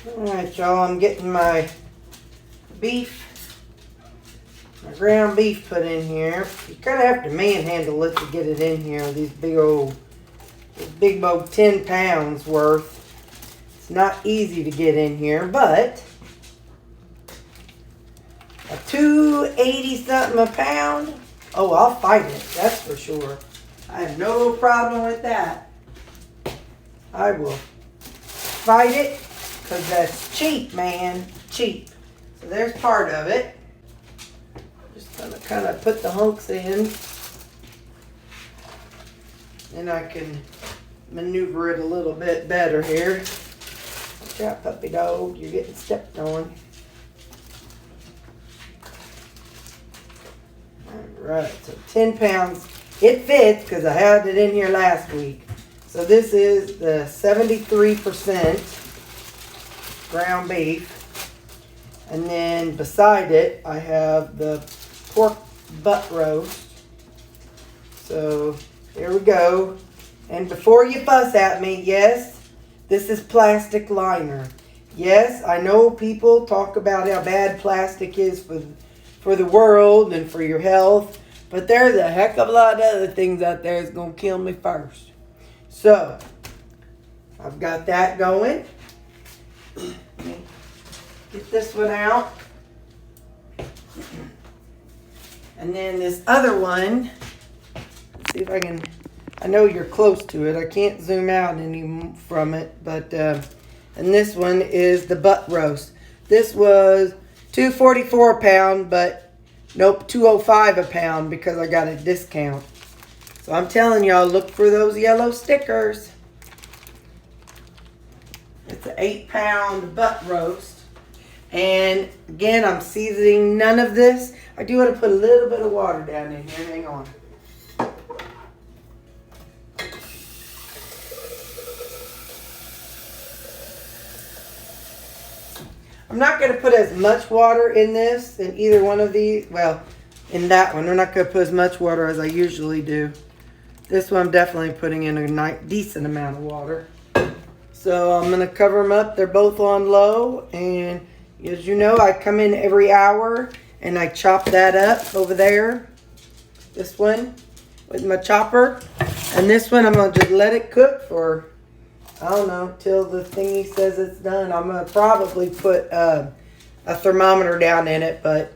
Alright, y'all, I'm getting my ground beef put in here. You kind of have to manhandle it to get it in here. These big old 10 pounds worth. It's not easy to get in here, but a $2.80 something a pound. Oh, I'll fight it, that's for sure. I have no problem with that. I will fight it because that's cheap, man. Cheap. So there's part of it. Just gonna kind of put the hunks in. And I can maneuver it a little bit better here. Watch out, puppy dog. You're getting stepped on. Alright, so 10 pounds. It fits because I had it in here last week. So this is the 73% ground beef. And then beside it, I have the pork butt roast. So here we go. And before you fuss at me, yes, this is plastic liner. Yes, I know people talk about how bad plastic is for the world and for your health. But there's a heck of a lot of other things out there that's going to kill me first. So, I've got that going. Get this one out. And then this other one, let's see if I can, I know you're close to it. I can't zoom out any from it, but, and this one is the butt roast. This was $2.44 a pound, but nope, $2.05 a pound because I got a discount. So I'm telling y'all, look for those yellow stickers. It's an 8-pound butt roast. And again, I'm seasoning none of this. I do want to put a little bit of water down in here. Hang on. I'm not going to put as much water in this in either one of these. Well, in that one, we're not going to put as much water as I usually do. This one I'm definitely putting in a decent amount of water. So I'm going to cover them up. They're both on low. And as you know, I come in every hour and I chop that up over there. This one with my chopper. And this one I'm going to just let it cook for, I don't know, till the thingy says it's done. I'm going to probably put a thermometer down in it, but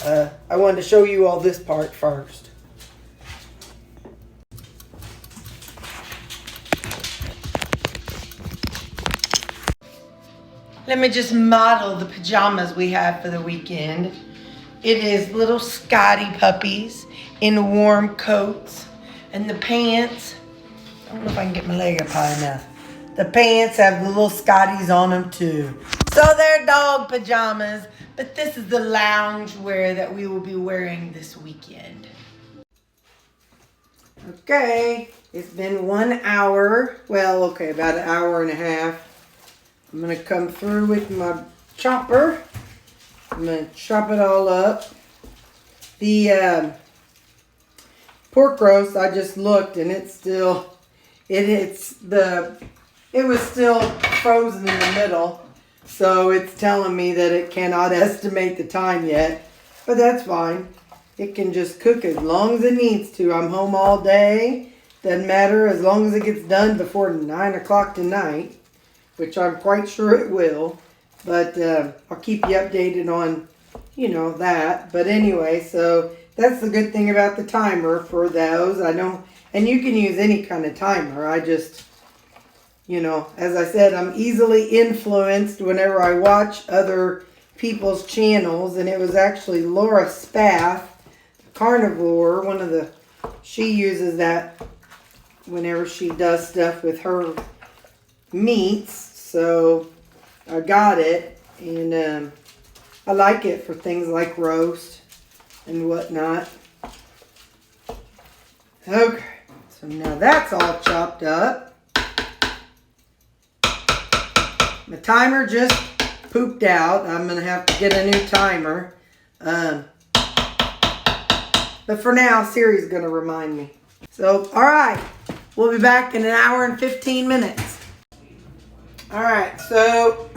I wanted to show you all this part first. Let me just model the pajamas we have for the weekend. It is little Scotty puppies in warm coats. And the pants, I don't know if I can get my leg up high enough. The pants have the little Scotties on them too. So they're dog pajamas, but this is the lounge wear that we will be wearing this weekend. Okay, it's been 1 hour. Well, okay, about an hour and a half. I'm going to come through with my chopper. I'm going to chop it all up. The pork roast, I just looked and it's still, it was still frozen in the middle. So it's telling me that it cannot estimate the time yet. But that's fine. It can just cook as long as it needs to. I'm home all day. Doesn't matter as long as it gets done before 9 o'clock tonight. Which I'm quite sure it will. But I'll keep you updated on, that. But anyway, so that's the good thing about the timer for those. I know, and you can use any kind of timer. I just, as I said, I'm easily influenced whenever I watch other people's channels. And it was actually Laura Spath, Carnivore, she uses that whenever she does stuff with her meats. So I got it, and I like it for things like roast and whatnot. Okay, so now that's all chopped up. My timer just pooped out. I'm going to have to get a new timer. But for now, Siri's going to remind me. So, all right, we'll be back in an hour and 15 minutes. All right, so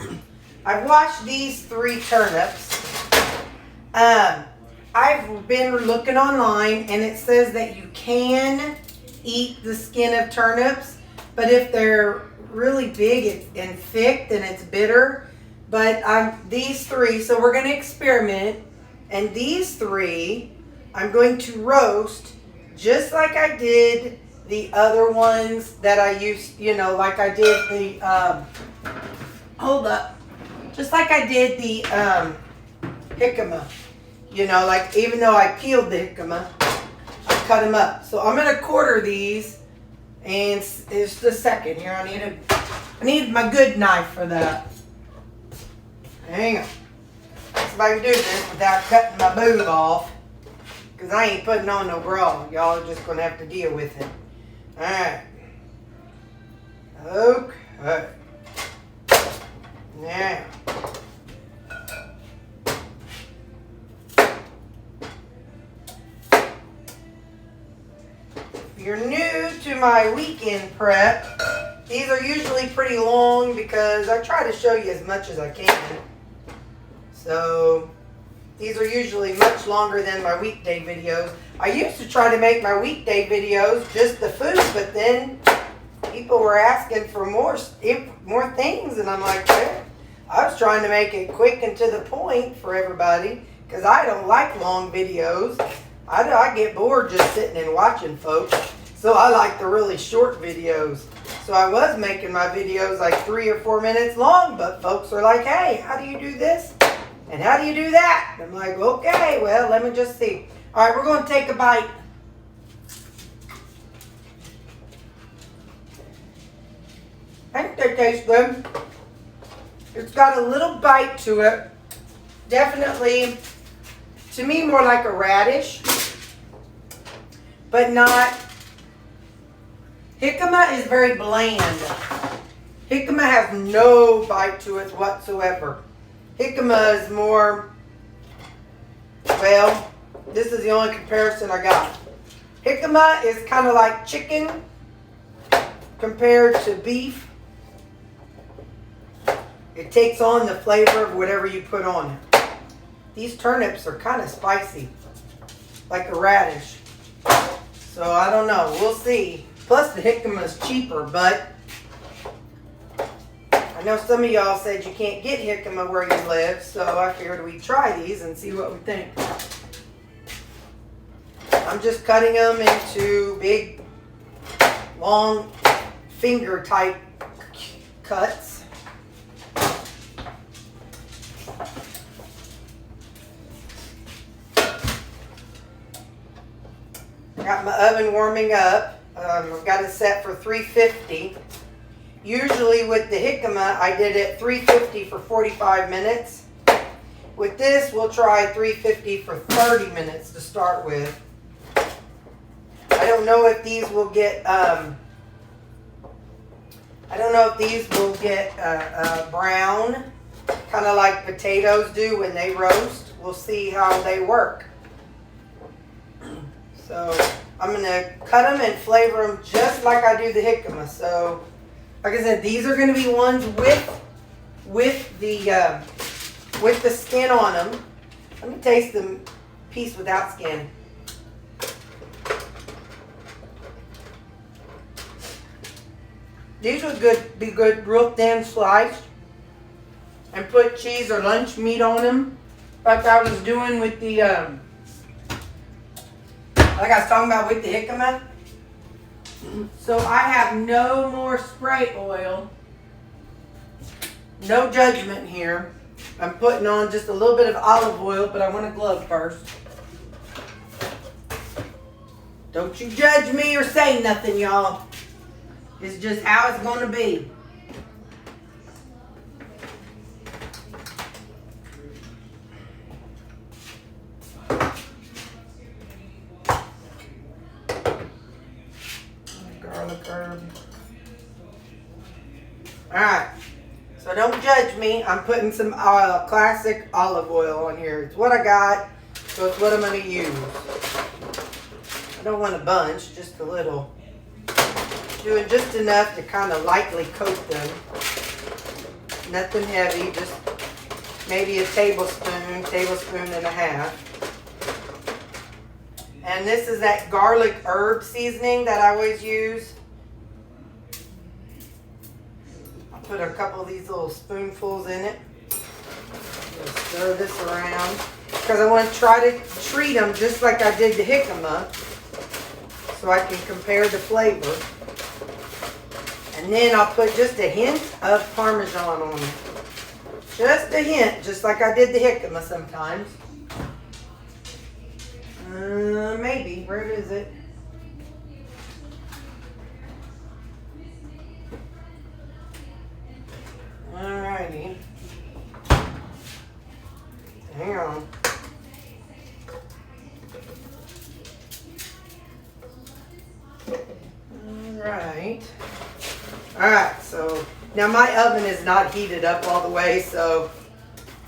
I've washed these 3 turnips. I've been looking online and it says that you can eat the skin of turnips, but if they're really big and thick, then it's bitter. But these 3, so we're going to experiment, and these 3 I'm going to roast just like I did the other ones that I used, like I did the, just like I did the jicama. Like even though I peeled the jicama, I cut them up. So I'm going to quarter these, and it's just a second here. I need my good knife for that. Hang on. Let's see if I can do this without cutting my boob off, because I ain't putting on no bra. Y'all are just going to have to deal with it. Alright. Okay. Now. If you're new to my weekend prep, these are usually pretty long because I try to show you as much as I can. So these are usually much longer than my weekday videos. I used to try to make my weekday videos just the food, but then people were asking for more things, and I'm like, well, I was trying to make it quick and to the point for everybody because I don't like long videos. I get bored just sitting and watching folks, so I like the really short videos. So I was making my videos like 3 or 4 minutes long, but folks are like, hey, how do you do this? And how do you do that? I'm like, okay, well, let me just see. All right, we're going to take a bite. I think they taste good. It's got a little bite to it. Definitely, to me, more like a radish, but not. Jicama is very bland. Jicama has no bite to it whatsoever. Jicama is more, well, this is the only comparison I got. Jicama is kind of like chicken compared to beef. It takes on the flavor of whatever you put on it. These turnips are kind of spicy, like a radish. So I don't know, we'll see. Plus the jicama is cheaper, but I know some of y'all said you can't get jicama where you live, so I figured we'd try these and see what we think. I'm just cutting them into big, long, finger type cuts. Got my oven warming up. I've got it set for 350. Usually with the jicama, I did it 350 for 45 minutes. With this, we'll try 350 for 30 minutes to start with. I don't know if these will get, brown, kind of like potatoes do when they roast. We'll see how they work. So I'm going to cut them and flavor them just like I do the jicama. So, like I said, these are going to be ones with the skin on them. Let me taste the piece without skin. These would be good real thin sliced, and put cheese or lunch meat on them, like I was doing with the like I was talking about with the jicama. So I have no more spray oil. No judgment here. I'm putting on just a little bit of olive oil, but I want a glove first. Don't you judge me or say nothing, y'all. It's just how it's going to be. Garlic herb. Alright. So don't judge me. I'm putting some classic olive oil on here. It's what I got, so it's what I'm going to use. I don't want a bunch, just a little. Doing just enough to kind of lightly coat them. Nothing heavy, just maybe a tablespoon, tablespoon and a half. And this is that garlic herb seasoning that I always use. I'll put a couple of these little spoonfuls in it. Just stir this around because I want to try to treat them just like I did the jicama, so I can compare the flavor. And then I'll put just a hint of Parmesan on it. Just a hint, just like I did the jicama sometimes. Maybe. Where is it? Alrighty. Hang on. Alright, so now my oven is not heated up all the way, so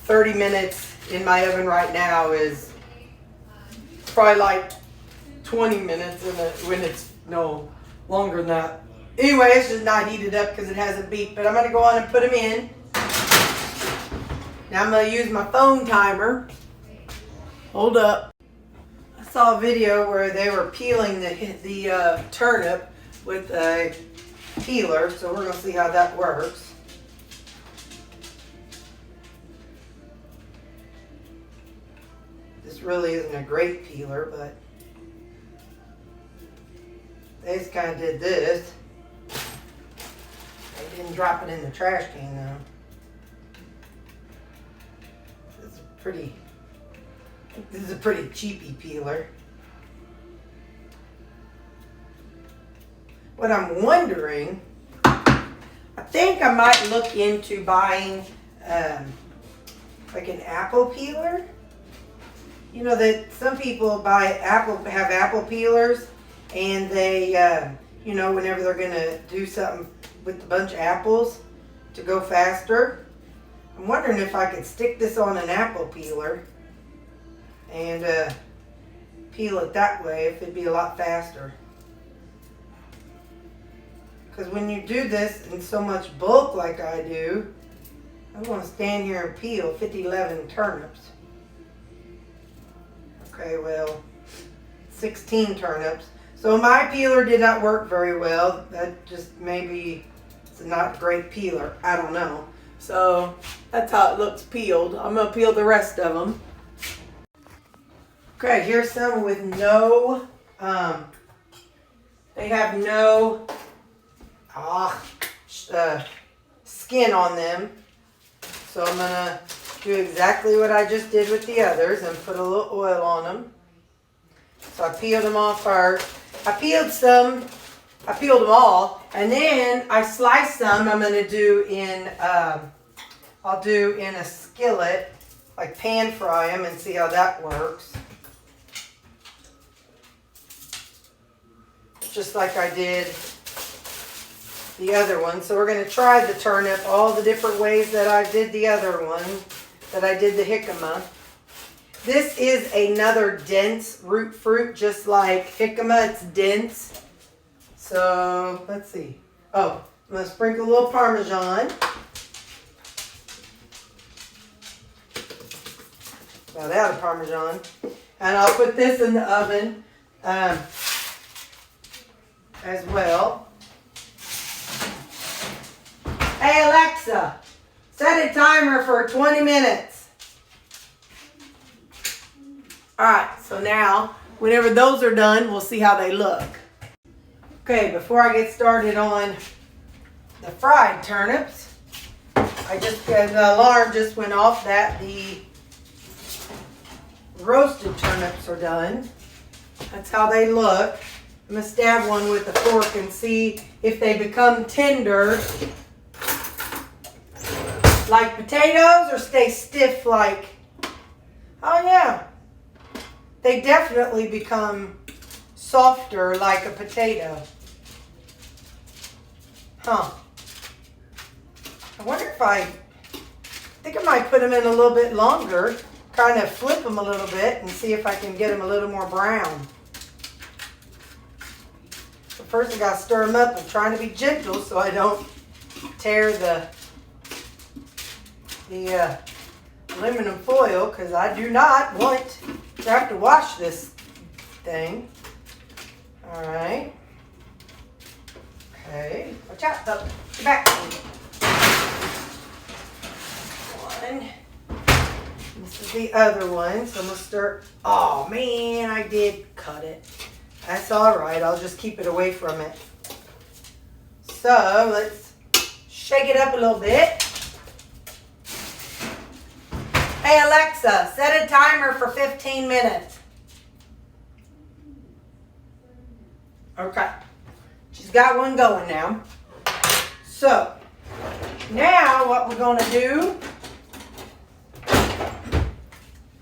30 minutes in my oven right now is probably like 20 minutes when it's no longer than that. Anyway, it's just not heated up because it hasn't beeped, but I'm going to go on and put them in. Now I'm going to use my phone timer. Hold up. I saw a video where they were peeling the turnip with a peeler, so we're going to see how that works. This really isn't a great peeler, but they just kind of did this. They didn't drop it in the trash can though. This is a pretty cheapy peeler. What I'm wondering, I think I might look into buying like an apple peeler. You know that some people have apple peelers, and they, you know, whenever they're gonna do something with a bunch of apples to go faster. I'm wondering if I could stick this on an apple peeler and peel it that way, if it'd be a lot faster. Because when you do this in so much bulk like I do, I'm going to stand here and peel 11 turnips. Okay, well, 16 turnips. So my peeler did not work very well. That just maybe it's a not great peeler. I don't know. So that's how it looks peeled. I'm going to peel the rest of them. Okay, here's some with no, they have no skin on them. So I'm going to do exactly what I just did with the others and put a little oil on them. So I peeled them off first. I peeled them all, and then I sliced some. I'm going to do in, I'll do in a skillet, like pan fry them and see how that works. Just like I did the other one. So we're going to try the turnip all the different ways that I did the other one, that I did the jicama. This is another dense root fruit, just like jicama, it's dense. So let's see. Oh, I'm going to sprinkle a little Parmesan. About out of Parmesan. And I'll put this in the oven as well. Hey Alexa, set a timer for 20 minutes. Alright, so now, whenever those are done, we'll see how they look. Okay, before I get started on the fried turnips, the alarm just went off that the roasted turnips are done. That's how they look. I'm going to stab one with a fork and see if they become tender like potatoes or stay stiff like, oh yeah, they definitely become softer like a potato. Huh. I wonder if I think I might put them in a little bit longer, kind of flip them a little bit and see if I can get them a little more brown. But first I got to stir them up. I'm trying to be gentle so I don't tear the aluminum foil because I do not want to have to wash this thing. Alright. Okay. Watch out, pup. Get back. One. This is the other one. So I'm going to start. Oh, man, I did cut it. That's alright. I'll just keep it away from it. So let's shake it up a little bit. Hey Alexa, set a timer for 15 minutes. Okay. She's got one going now. So, now what we're going to do,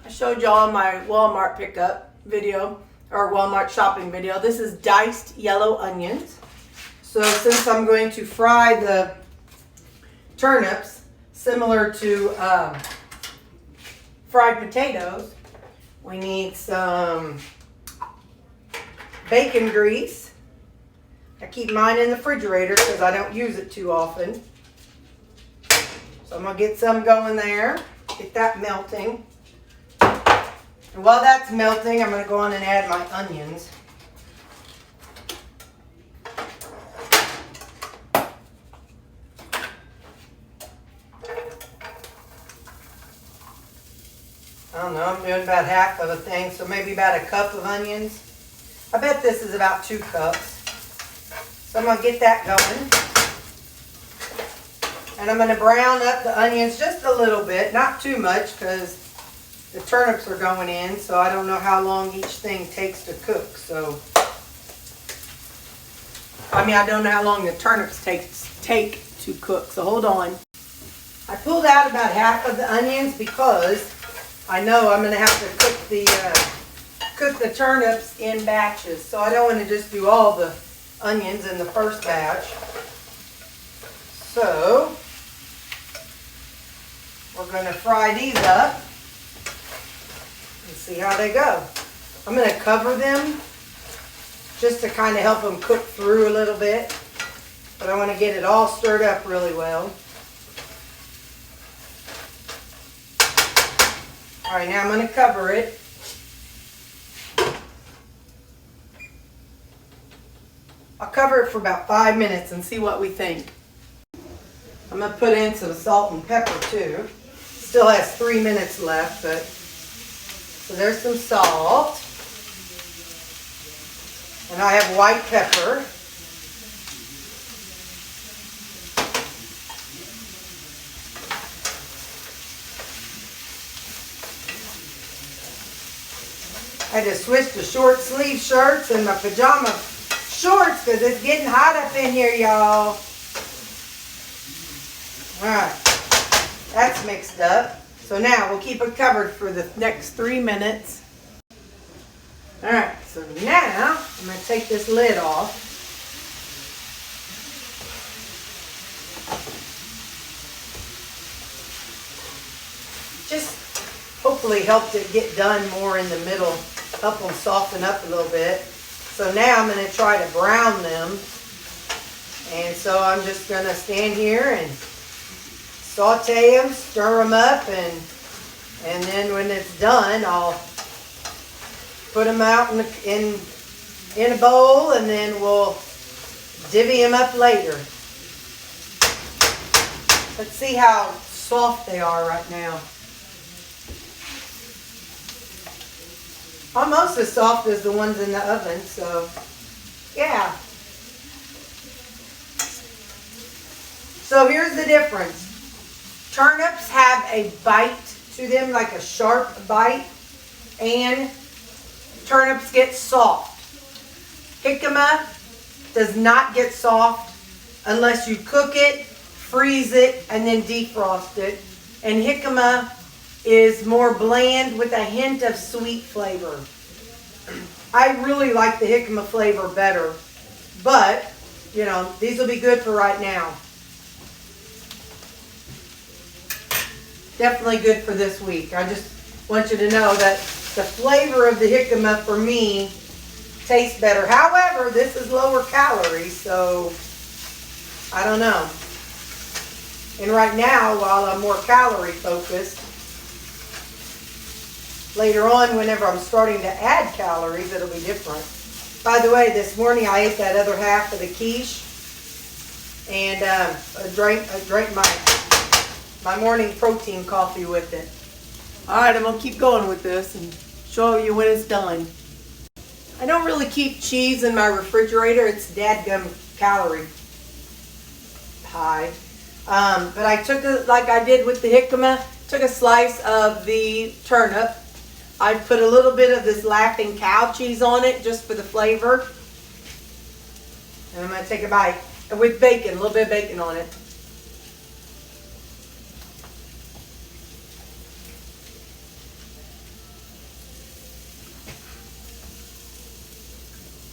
I showed y'all my Walmart pickup video, or Walmart shopping video. This is diced yellow onions. So since I'm going to fry the turnips, similar to fried potatoes, we need some bacon grease. I keep mine in the refrigerator because I don't use it too often. So I'm going to get some going there, get that melting. And while that's melting, I'm going to go on and add my onions. I don't know, I'm doing about half of a thing, so maybe about a cup of onions. I bet this is about 2 cups. So I'm going to get that going. And I'm going to brown up the onions just a little bit, not too much because the turnips are going in, so I don't know how long each thing takes to cook. So, I don't know how long the turnips take to cook, so hold on. I pulled out about half of the onions because I know I'm going to have to cook the turnips in batches. So I don't want to just do all the onions in the first batch. So we're going to fry these up and see how they go. I'm going to cover them just to kind of help them cook through a little bit. But I want to get it all stirred up really well. All right, now I'm going to cover it. I'll cover it for about 5 minutes and see what we think. I'm going to put in some salt and pepper too. Still has 3 minutes left, but so there's some salt. And I have white pepper. I had to switch to short sleeve shirts and my pajama shorts because it's getting hot up in here, y'all. Alright, that's mixed up. So now we'll keep it covered for the next 3 minutes. Alright, so now I'm going to take this lid off. Just hopefully helped it get done more in the middle. Help them soften up a little bit. So now I'm going to try to brown them. And so I'm just going to stand here and saute them, stir them up, and then when it's done, I'll put them out in a bowl, and then we'll divvy them up later. Let's see how soft they are right now. Almost as soft as the ones in the oven, so yeah. So here's the difference. Turnips have a bite to them, like a sharp bite, and turnips get soft. Jicama does not get soft unless you cook it, freeze it, and then defrost it. And jicama is more bland with a hint of sweet flavor. I really like the jicama flavor better, but, you know, these will be good for right now. Definitely good for this week. I just want you to know that the flavor of the jicama for me tastes better. However, this is lower calories, so I don't know. And right now, while I'm more calorie focused, later on, whenever I'm starting to add calories, it'll be different. By the way, this morning I ate that other half of the quiche, and I drank my morning protein coffee with it. All right, I'm gonna keep going with this and show you when it's done. I don't really keep cheese in my refrigerator. It's dadgum calorie high. But I took like I did with the jicama, took a slice of the turnip. I put a little bit of this Laughing Cow cheese on it just for the flavor. And I'm going to take a bite with bacon, a little bit of bacon on it.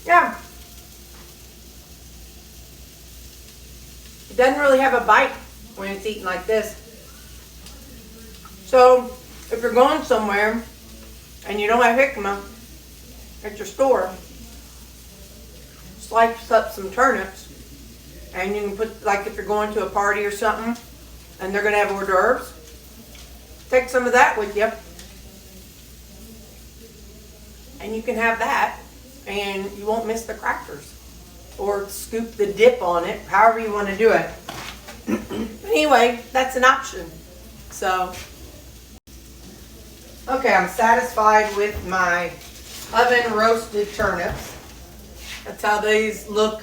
Yeah. It doesn't really have a bite when it's eaten like this. So if you're going somewhere and you don't have jicama at your store, slice up some turnips, and you can put, like if you're going to a party or something and they're going to have hors d'oeuvres, take some of that with you and you can have that and you won't miss the crackers, or scoop the dip on it, however you want to do it. Anyway, that's an option. So okay, I'm satisfied with my oven roasted turnips. That's how these look.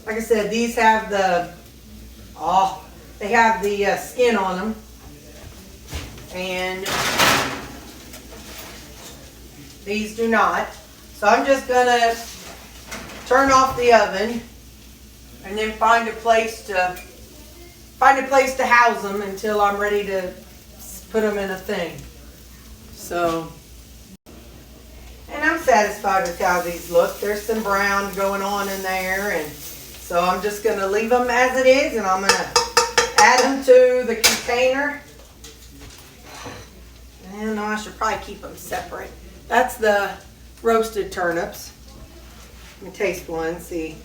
Like I said, these have the, they have the skin on them. And these do not. So I'm just gonna turn off the oven and then find a place to house them until I'm ready to put them in a thing. So, and I'm satisfied with how these look. There's some brown going on in there, and so I'm just going to leave them as it is, and I'm going to add them to the container. And I should probably keep them separate. That's the roasted turnips. Let me taste one, see.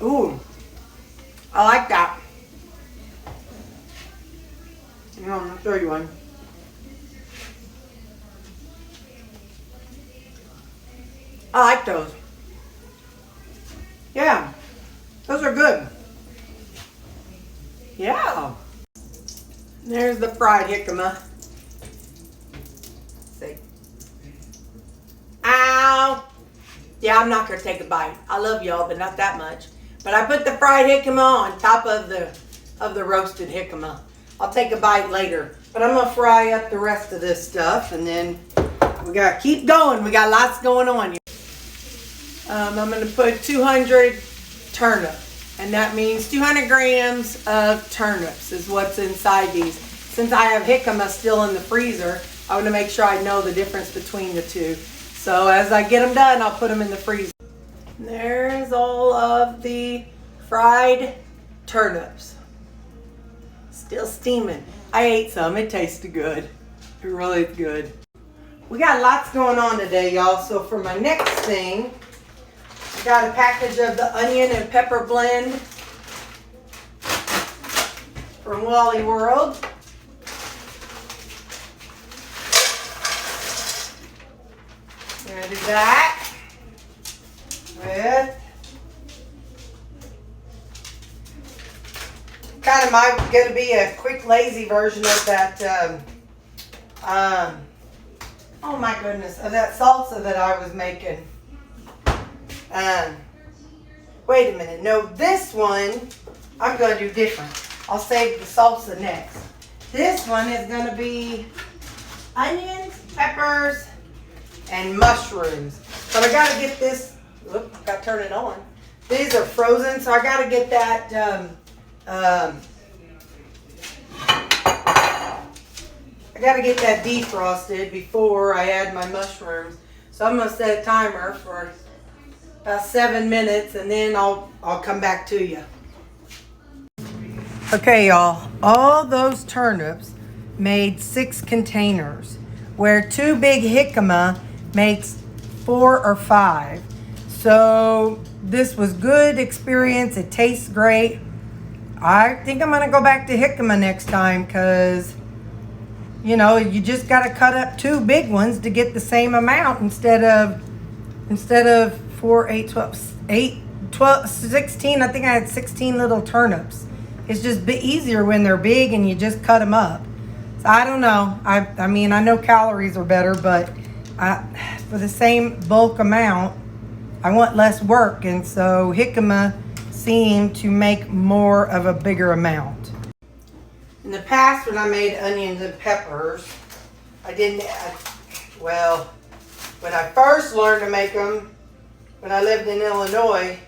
Ooh, I like that. Hang on, I'll show you one. I like those. Yeah, those are good. Yeah. There's the fried jicama. See. Ow. Yeah, I'm not gonna take a bite. I love y'all, but not that much. But I put the fried jicama on top of the roasted jicama. I'll take a bite later. But I'm gonna fry up the rest of this stuff, and then we gotta keep going. We got lots going on here. I'm gonna put 200 turnip, and that means 200 grams of turnips is what's inside these. Since I have jicama still in the freezer, I want to make sure I know the difference between the two. So as I get them done, I'll put them in the freezer. There's all of the fried turnips. Still steaming. I ate some. It tasted good. It really is good. We got lots going on today, y'all. So for my next thing, I got a package of the onion and pepper blend from Wally World. I'm going to do that with kind of going to be a quick, lazy version of that, oh my goodness, of that salsa that I was making. Wait a minute. No, this one I'm going to do different. I'll save the salsa next. This one is going to be onions, peppers, and mushrooms. But I got to get this. Whoop, got to turn it on. These are frozen, so I got to get that. I got to get that defrosted before I add my mushrooms. So I'm going to set a timer for about 7 minutes, and then I'll come back to you. Okay, y'all. All those turnips made 6 containers, where 2 big jicama makes 4 or 5. So this was good experience. It tastes great. I think I'm gonna go back to jicama next time because you know, you just got to cut up 2 big ones to get the same amount instead of 4, 8, 12, 8, 12, 16. I think I had 16 little turnips. It's just easier when they're big and you just cut them up. So I don't know. I mean, I know calories are better, but for the same bulk amount, I want less work. And so jicama seemed to make more of a bigger amount. In the past, when I made onions and peppers, I didn't add, well, when I first learned to make them, when I lived in Illinois,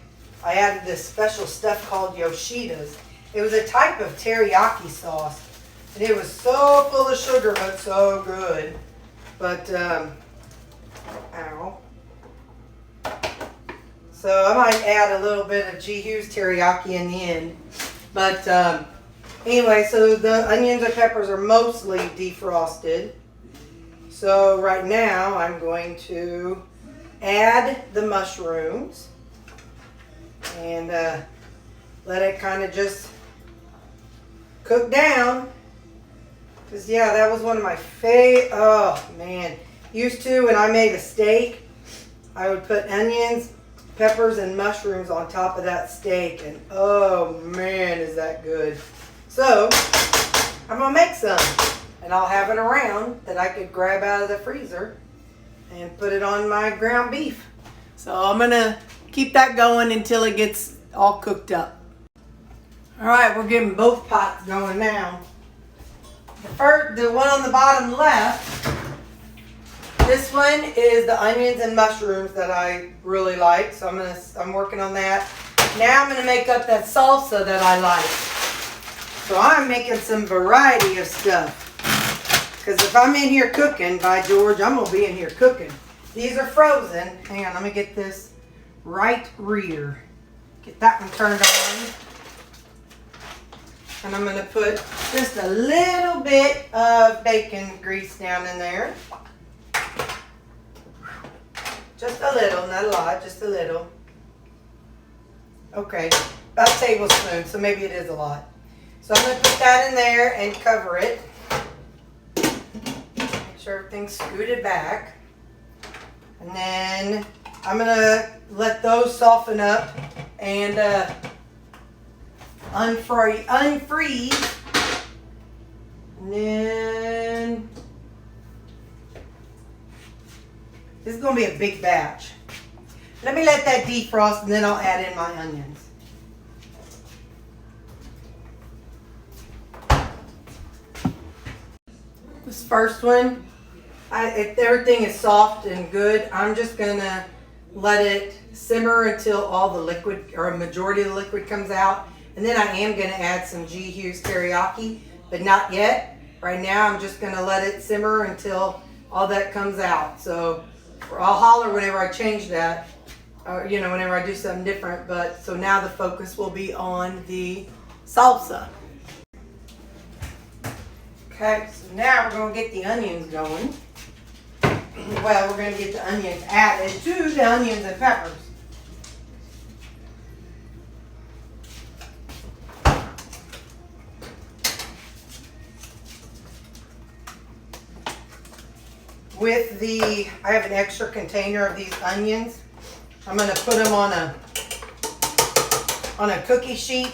I added this special stuff called Yoshida's. It was a type of teriyaki sauce. And it was so full of sugar, but so good. But, ow. So I might add a little bit of G. Hughes teriyaki in the end. But anyway, so the onions and peppers are mostly defrosted. So right now I'm going to add the mushrooms and let it kind of just cook down. Because yeah, that was one of my favorite, oh man. Used to, when I made a steak, I would put onions, peppers, and mushrooms on top of that steak. And oh man, is that good. So, I'm going to make some. And I'll have it around that I could grab out of the freezer and put it on my ground beef. So I'm going to keep that going until it gets all cooked up. Alright, we're getting both pots going now. The one on the bottom left, this one is the onions and mushrooms that I really like. So I'm working on that. Now I'm going to make up that salsa that I like. So I'm making some variety of stuff. Because if I'm in here cooking, by George, I'm going to be in here cooking. These are frozen. Hang on, let me get this right rear. Get that one turned on. And I'm going to put just a little bit of bacon grease down in there. Just a little, not a lot, just a little. Okay, about a tablespoon, so maybe it is a lot. So I'm going to put that in there and cover it. Make sure everything's scooted back. And then I'm going to let those soften up and unfreeze. And then this is going to be a big batch. Let me let that defrost and then I'll add in my onions. This first one, if everything is soft and good, I'm just going to let it simmer until all the liquid, or a majority of the liquid, comes out. And then I am going to add some G. Hughes teriyaki, but not yet. Right now I'm just going to let it simmer until all that comes out. So I'll holler whenever I change that, or whenever I do something different. But so now the focus will be on the salsa. Okay, so now we're going to get the onions going. Well, we're going to get the onions added to the onions and peppers. I have an extra container of these onions. I'm going to put them on a cookie sheet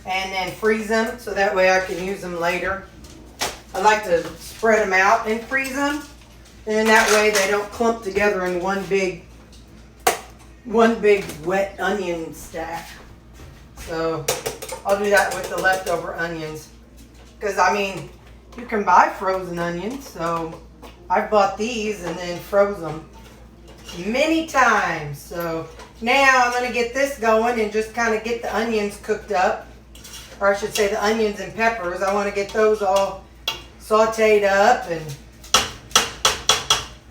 and then freeze them so that way I can use them later. I like to spread them out and freeze them, and that way they don't clump together in one big wet onion stack. So I'll do that with the leftover onions, because I mean you can buy frozen onions, so I've bought these and then froze them many times. So now I'm going to get this going and just kind of get the onions cooked up, or I should say the onions and peppers. I want to get those all sauteed up,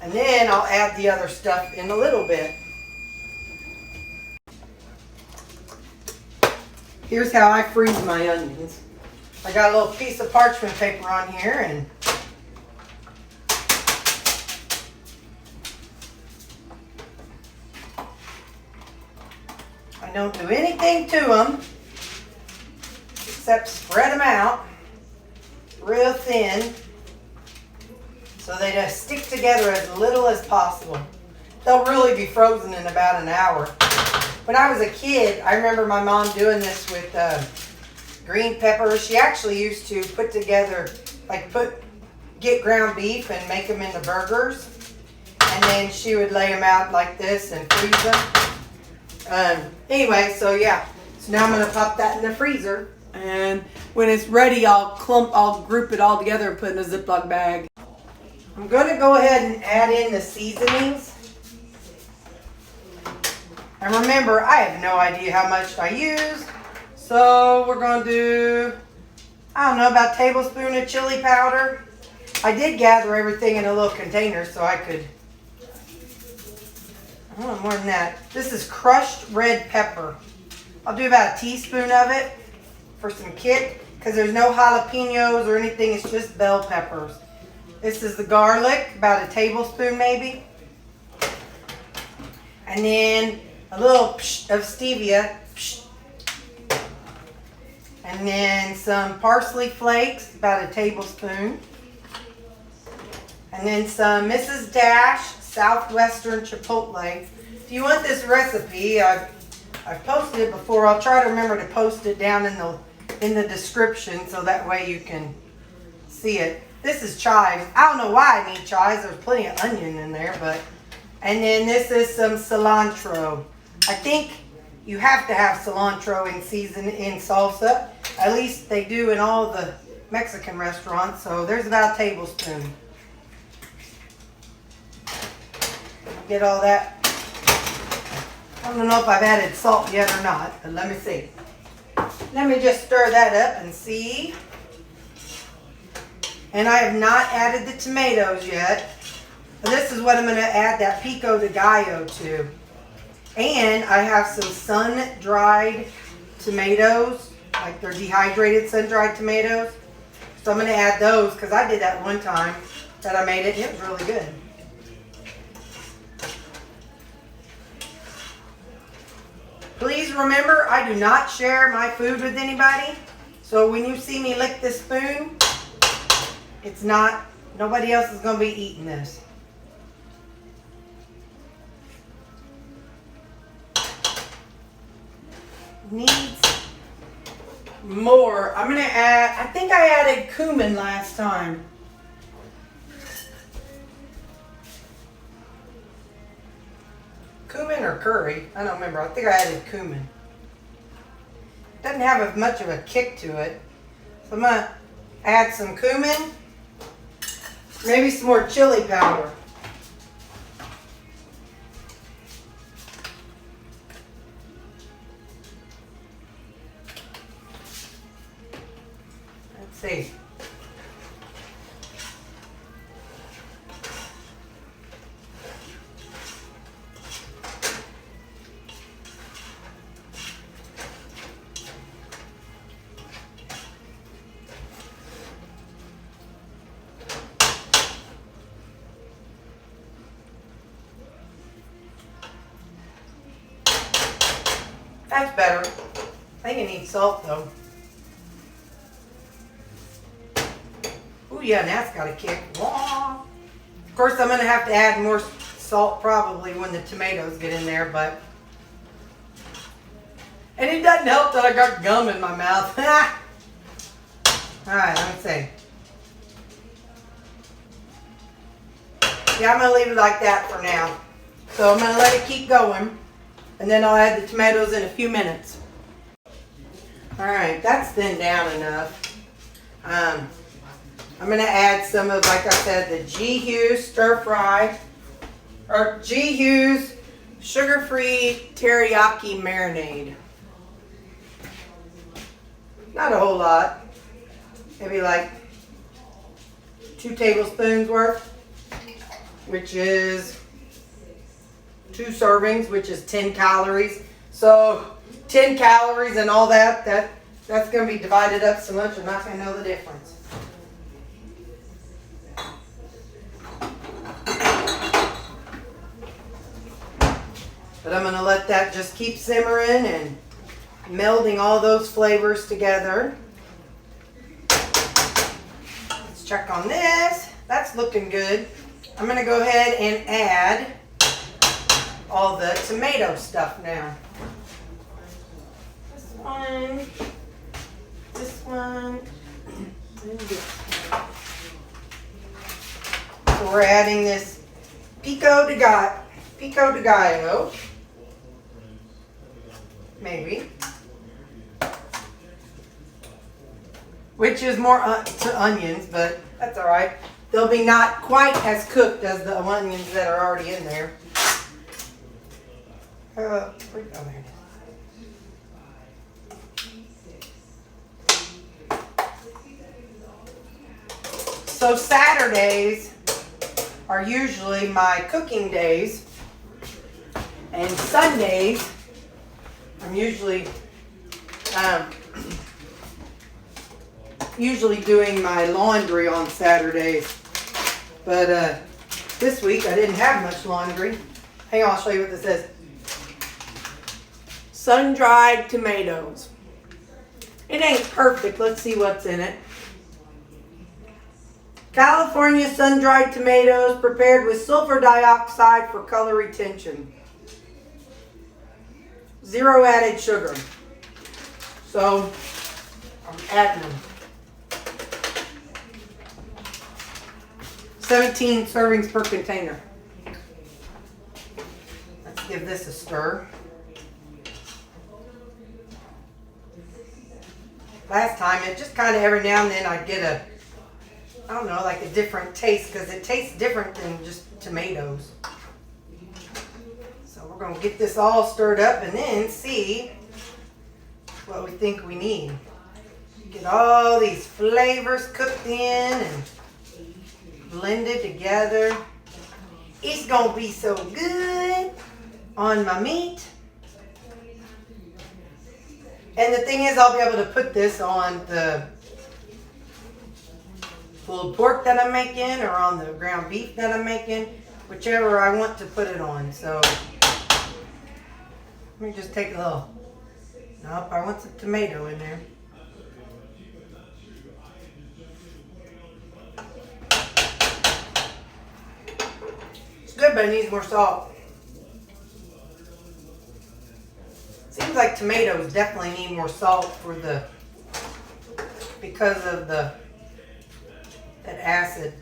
and then I'll add the other stuff in a little bit. Here's how I freeze my onions. I got a little piece of parchment paper on here, and I don't do anything to them except spread them out real thin. so they just stick together as little as possible. They'll really be frozen in about an hour. When I was a kid, I remember my mom doing this with green peppers. She actually used to put together, get ground beef and make them into burgers. And then she would lay them out like this and freeze them. Anyway, so yeah. So now I'm going to pop that in the freezer. And when it's ready, I'll group it all together and put it in a Ziploc bag. I'm going to go ahead and add in the seasonings. And remember, I have no idea how much I use. So we're going to do, I don't know, about a tablespoon of chili powder. I did gather everything in a little container so I could, I don't know, more than that. This is crushed red pepper. I'll do about a teaspoon of it for some kick because there's no jalapenos or anything. It's just bell peppers. This is the garlic, about a tablespoon maybe. And then a little of stevia. And then some parsley flakes, about a tablespoon. And then some Mrs. Dash Southwestern Chipotle. If you want this recipe, I've posted it before. I'll try to remember to post it down in the description so that way you can see it. This is chives. I don't know why I need chives. There's plenty of onion in there, but. And then this is some cilantro. I think you have to have cilantro in salsa. At least they do in all the Mexican restaurants. So there's about a tablespoon. Get all that. I don't know if I've added salt yet or not, but let me see. Let me just stir that up and see. And I have not added the tomatoes yet. But this is what I'm going to add that pico de gallo to. And I have some sun-dried tomatoes, like they're dehydrated sun-dried tomatoes. So I'm going to add those because I did that one time that I made it and it was really good. Please remember, I do not share my food with anybody. So when you see me lick this spoon, it's not, nobody else is going to be eating this. Needs more. I'm going to add, I think I added cumin last time. Cumin or curry? I don't remember. I think I added cumin. Doesn't have as much of a kick to it. So I'm going to add some cumin. Maybe some more chili powder. Let's see. That's better. I think it needs salt though. Oh yeah, that's got a kick. Wah. Of course, I'm going to have to add more salt probably when the tomatoes get in there, but. And it doesn't help that I got gum in my mouth. Alright, let me see. Yeah, I'm going to leave it like that for now. So I'm going to let it keep going. And then I'll add the tomatoes in a few minutes. Alright, that's thinned down enough. I'm going to add some of, like I said, the G. Hughes stir fry. Or G. Hughes sugar-free teriyaki marinade. Not a whole lot. Maybe like 2 tablespoons worth. Which is 2 servings, which is 10 calories. So 10 calories and all that's going to be divided up so much I'm not going to know the difference. But I'm going to let that just keep simmering and melding all those flavors together. Let's check on this. that's looking good. I'm gonna go ahead and add all the tomato stuff now. This one, this one, and this one. So we're adding this pico de gallo, maybe, which is more to onions, but that's all right. They'll be not quite as cooked as the onions that are already in there. There it is. So Saturdays are usually my cooking days, and Sundays I'm usually doing my laundry on Saturdays. But this week I didn't have much laundry. Hang on, I'll show you what this is. Sun-dried tomatoes. It ain't perfect. Let's see what's in it. California sun-dried tomatoes prepared with sulfur dioxide for color retention. 0 added sugar. So I'm adding them. 17 servings per container. Let's give this a stir. Last time, it just kind of every now and then I'd get I don't know, like a different taste, because it tastes different than just tomatoes. So we're going to get this all stirred up and then see what we think we need. Get all these flavors cooked in and blended together. It's going to be so good on my meat. And the thing is, I'll be able to put this on the pulled pork that I'm making, or on the ground beef that I'm making, whichever I want to put it on. So let me just take a little. Nope, I want some tomato in there. It's good, but it needs more salt. Seems like tomatoes definitely need more salt because of that acid.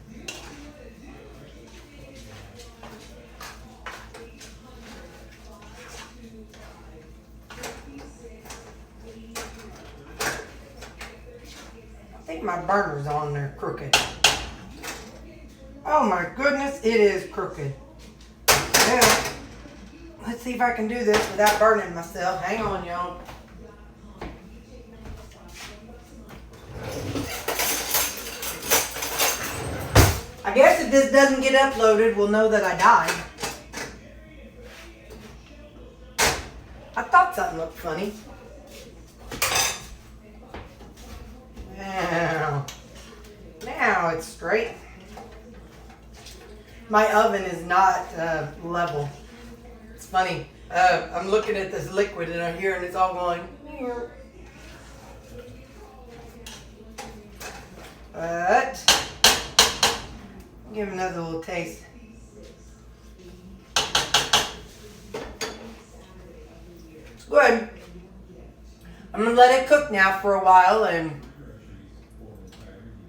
I think my burner's on there crooked. Oh my goodness, it is crooked. Yeah. Let's see if I can do this without burning myself. Hang on, y'all. I guess if this doesn't get uploaded, we'll know that I died. I thought something looked funny. Now it's straight. My oven is not level. It's funny. I'm looking at this liquid and I'm hearing it's all going. But give it another little taste. It's good. I'm gonna let it cook now for a while, and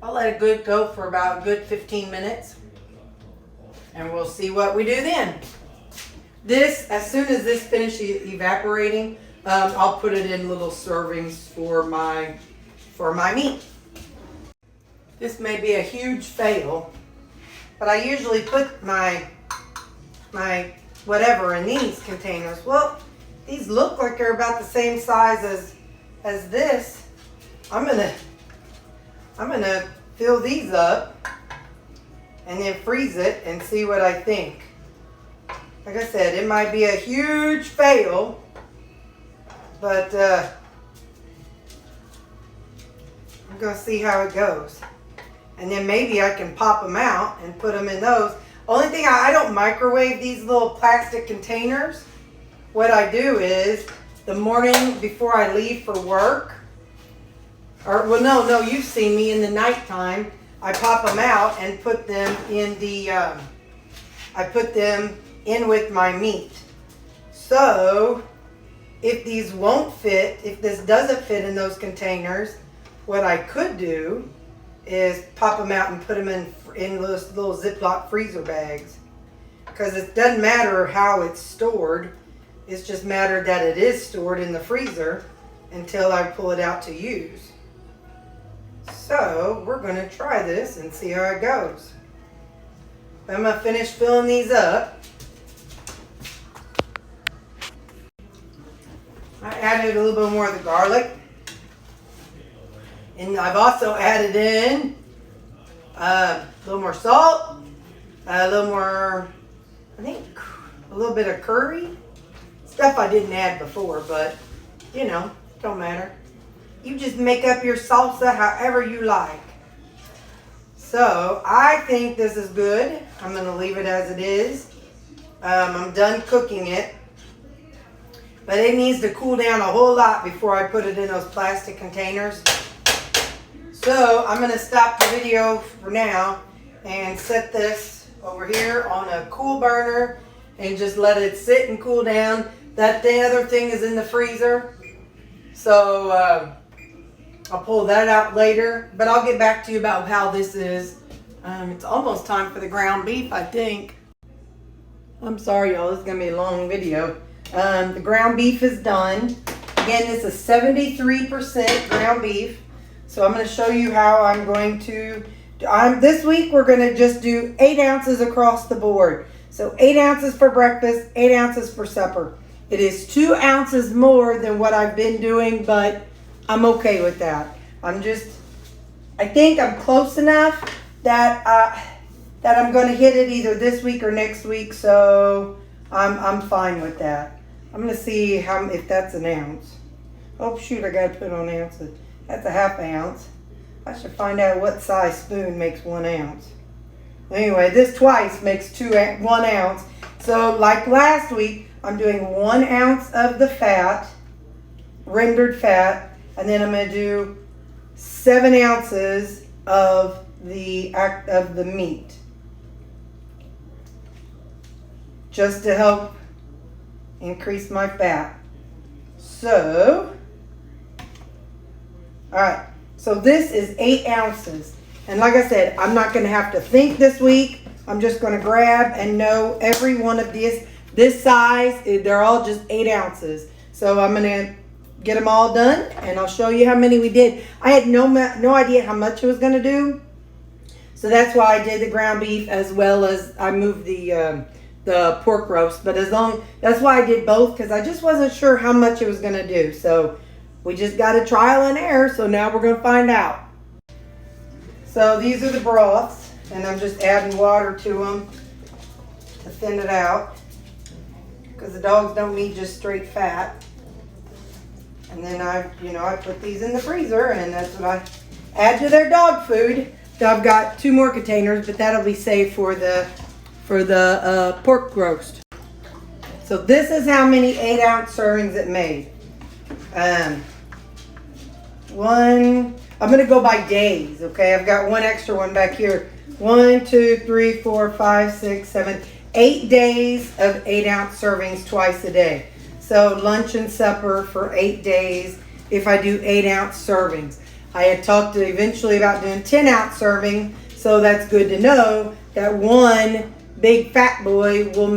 I'll let it go for about a good 15 minutes, and we'll see what we do then. This, as soon as this finishes evaporating, I'll put it in little servings for my meat. This may be a huge fail, but I usually put my whatever in these containers. Well, these look like they're about the same size as this. I'm gonna fill these up and then freeze it and see what I think. Like I said, it might be a huge fail, but I'm gonna see how it goes. And then maybe I can pop them out and put them in those. Only thing, I don't microwave these little plastic containers. What I do is, the morning before I leave for work, or well, no, you've seen me in the nighttime. I pop them out and put them in the, I put them in with my meat. So if these won't fit, if this doesn't fit in those containers, what I could do is pop them out and put them in those little Ziploc freezer bags. Because it doesn't matter how it's stored. It's just matter that it is stored in the freezer until I pull it out to use. So we're going to try this and see how it goes. I'm going to finish filling these up. I added a little bit more of the garlic. And I've also added in a little more salt, a little more, I think, a little bit of curry. Stuff I didn't add before, but, you know, don't matter. You just make up your salsa however you like. So, I think this is good. I'm going to leave it as it is. I'm done cooking it. But it needs to cool down a whole lot before I put it in those plastic containers. So, I'm going to stop the video for now and set this over here on a cool burner and just let it sit and cool down. That other thing is in the freezer. So, I'll pull that out later, but I'll get back to you about how this is. It's almost time for the ground beef, I think. I'm sorry, y'all. This is going to be a long video. The ground beef is done. Again, this is 73% ground beef. So I'm going to show you how I'm going to... this week, we're going to just do 8 ounces across the board. So 8 ounces for breakfast, 8 ounces for supper. It is 2 ounces more than what I've been doing, but I'm okay with that. I think I'm close enough that I'm going to hit it either this week or next week, so I'm fine with that. I'm going to see if that's an ounce. Oh shoot, I got to put on ounces. That's a ½ ounce. I should find out what size spoon makes 1 ounce. Anyway, this twice makes 1 ounce. So like last week, I'm doing 1 ounce of the fat, rendered fat, and then I'm going to do 7 ounces of the meat, just to help increase my fat. So, all right. So this is 8 ounces, and like I said, I'm not going to have to think this week. I'm just going to grab and know every one of this size. They're all just 8 ounces. So I'm going to get them all done, and I'll show you how many we did. I had no idea how much it was going to do, so that's why I did the ground beef as well as I moved the pork roast. But that's why I did both, because I just wasn't sure how much it was going to do. So we just got a trial and error. So now we're going to find out. So these are the broths, and I'm just adding water to them to thin it out, because the dogs don't need just straight fat. And then I put these in the freezer, and that's what I add to their dog food. So I've got 2 more containers, but that'll be saved for the pork roast. So this is how many 8 ounce servings it made. I'm gonna go by days. Okay, I've got 1 extra one back here. 1, 2, 3, 4, 5, 6, 7, 8 days of 8 ounce servings twice a day. So lunch and supper for 8 days if I do 8 ounce servings. I had talked eventually about doing 10 ounce serving, so that's good to know that one big fat boy will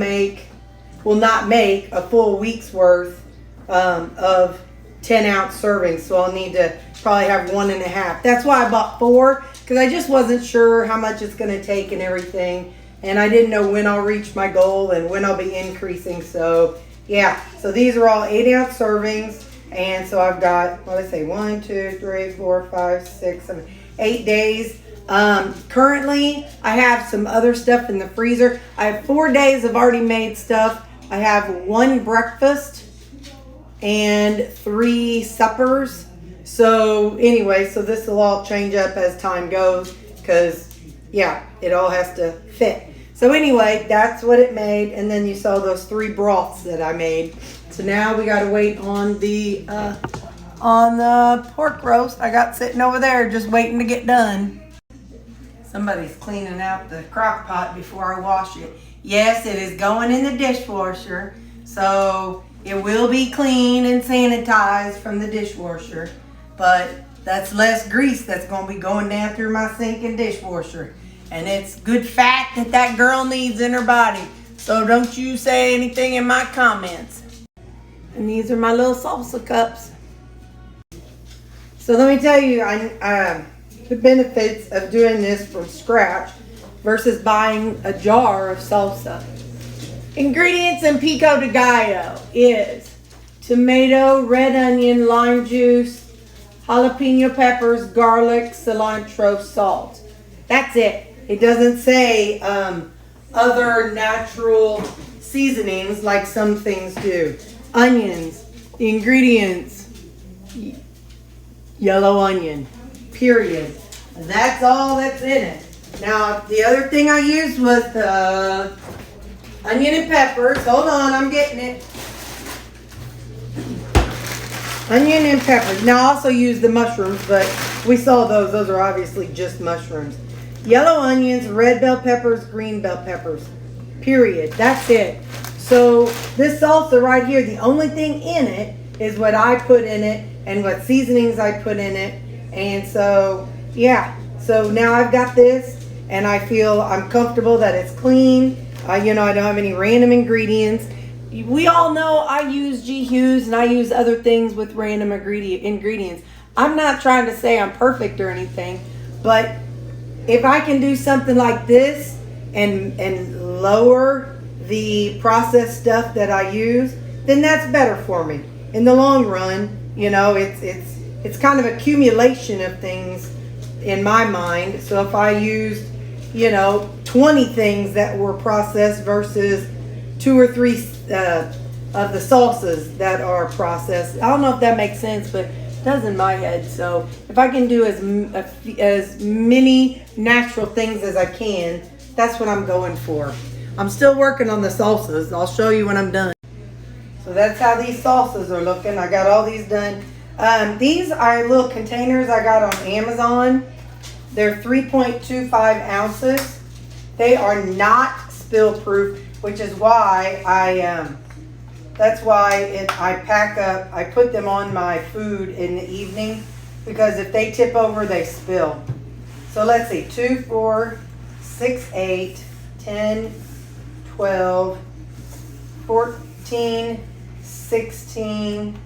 not make a full week's worth of 10 ounce servings. So I'll need to probably have 1.5. That's why I bought 4, because I just wasn't sure how much it's going to take and everything. And I didn't know when I'll reach my goal and when I'll be increasing. So yeah, so these are all 8 ounce servings. And so I've got, what did I say, 1, 2, 3, 4, 5, 6, 7, 8 days. Currently, I have some other stuff in the freezer. I have 4 days of already made stuff. I have 1 breakfast and 3 suppers. So anyway, so this will all change up as time goes, because yeah, it all has to fit. So anyway, that's what it made. And then you saw those 3 broths that I made. So now we got to wait on the pork roast I got sitting over there just waiting to get done. Somebody's cleaning out the crock pot before I wash it. Yes, it is going in the dishwasher. So it will be clean and sanitized from the dishwasher. But that's less grease that's going to be going down through my sink and dishwasher. And it's good fat that girl needs in her body. So don't you say anything in my comments. And these are my little salsa cups. So let me tell you the benefits of doing this from scratch versus buying a jar of salsa. Ingredients in pico de gallo is tomato, red onion, lime juice, jalapeno peppers, garlic, cilantro, salt. That's it. It doesn't say other natural seasonings like some things do. Onions, the ingredients, yellow onion, period. That's all that's in it. Now, the other thing I used was the onion and peppers. Hold on, I'm getting it. Onion and peppers. Now, I also used the mushrooms, but we saw those. Those are obviously just mushrooms. Yellow onions, red bell peppers, green bell peppers. Period. That's it. So this salsa right here, the only thing in it is what I put in it and what seasonings I put in it. And so, yeah. So now I've got this and I feel I'm comfortable that it's clean. I don't have any random ingredients. We all know I use G Hughes and I use other things with random ingredients. I'm not trying to say I'm perfect or anything, but if I can do something like this and lower the processed stuff that I use, then that's better for me. In the long run, it's kind of accumulation of things in my mind. So if I used, 20 things that were processed versus 2 or 3 of the salsas that are processed. I don't know if that makes sense, but it does in my head. So if I can do as many natural things as I can, that's what I'm going for. I'm still working on the salsas. I'll show you when I'm done. So that's how these salsas are looking. I got all these done. These are little containers I got on Amazon. They're 3.25 ounces. They are not spill proof, which is why I pack up. I put them on my food in the evening because if they tip over, they spill. So let's see, 2, 4, 6, 8, 10, 12, 14, 16,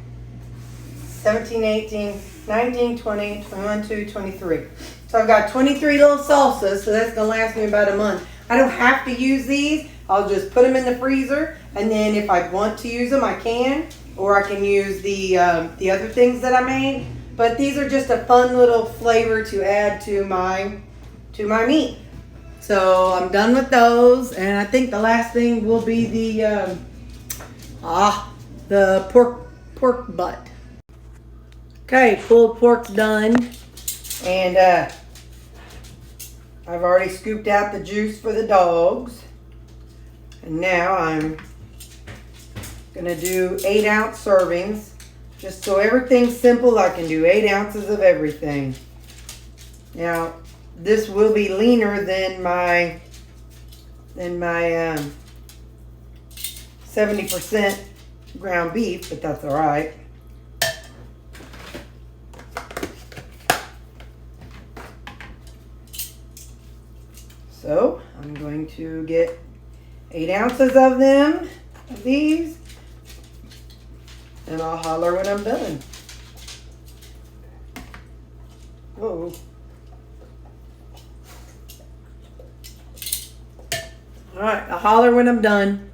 17, 18, 19, 20, 21, 22, 23. So I've got 23 little salsas, so that's going to last me about a month. I don't have to use these. I'll just put them in the freezer, and then if I want to use them, I can. Or I can use the other things that I made. But these are just a fun little flavor to add to my meat. So I'm done with those, and I think the last thing will be the pork butt. Okay, pulled pork's done, and I've already scooped out the juice for the dogs, and now I'm gonna do 8-ounce servings, just so everything's simple. I can do 8 ounces of everything. Now, this will be leaner than my 70% ground beef, but that's all right. So I'm going to get 8 ounces of these, and I'll holler when I'm done. Whoa. All right, I'll holler when I'm done.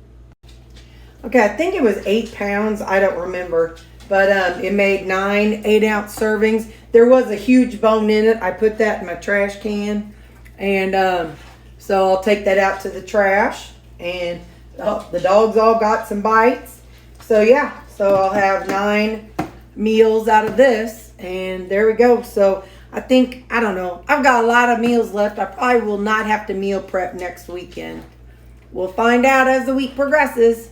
Okay, I think it was 8 pounds. I don't remember. But it made 9 8-ounce servings. There was a huge bone in it. I put that in my trash can. And so I'll take that out to the trash. And the dogs all got some bites. So yeah, so I'll have 9 meals out of this. And there we go. So I think, I don't know, I've got a lot of meals left. I probably will not have to meal prep next weekend. We'll find out as the week progresses.